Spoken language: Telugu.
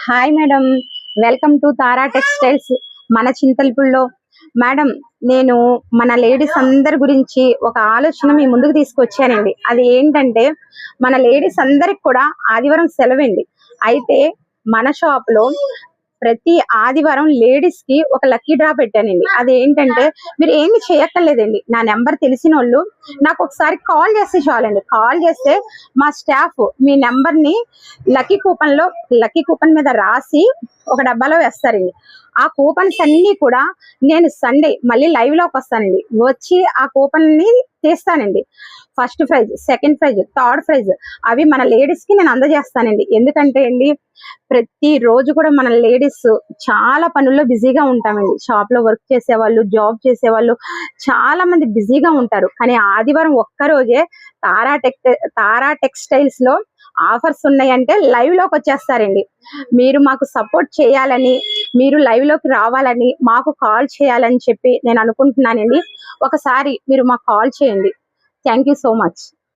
Hi madam, welcome to Tara textiles మన చింతల్పూడిలో. మేడం, నేను మన లేడీస్ అందరి గురించి ఒక ఆలోచన మీ ముందుకు తీసుకొచ్చానండి. అది ఏంటంటే, మన లేడీస్ అందరికి కూడా ఆదివారం సెలవండి. అయితే మన షాప్ లో ప్రతి ఆదివారం లేడీస్ కి ఒక లక్కీ డ్రా పెట్టానండి. అది ఏంటంటే, మీరు ఏమి చేయక్కర్లేదండి. నా నెంబర్ తెలిసిన వాళ్ళు నాకు ఒకసారి కాల్ చేస్తే చాలండి. కాల్ చేస్తే మా స్టాఫ్ మీ నెంబర్ ని లక్కీ కూపన్ మీద రాసి ఒక డబ్బాలో వేస్తారండి. ఆ కూపన్స్ అన్ని కూడా నేను సండే మళ్ళీ లైవ్ లోకి వస్తానండి. వచ్చి ఆ కూపన్ ని తీస్తానండి. First prize, second prize, third prize అవి మన లేడీస్ కి నేను అందజేస్తానండి. ఎందుకంటే అండి, ప్రతి రోజు కూడా మన లేడీస్ చాలా పనుల్లో బిజీగా ఉంటామండి. షాప్ లో వర్క్ చేసేవాళ్ళు, జాబ్ చేసేవాళ్ళు చాలా మంది బిజీగా ఉంటారు. కానీ ఆదివారం ఒక్కరోజే తారా టెక్స్టైల్స్ లో ఆఫర్స్ ఉన్నాయంటే లైవ్ లోకి వచ్చేస్తారండి. మీరు మాకు సపోర్ట్ చేయాలని, మీరు లైవ్ లోకి రావాలని, మాకు కాల్ చేయాలని చెప్పి నేను అనుకుంటున్నానండి. ఒకసారి మీరు మాకు కాల్ చేయండి. Thank you so much.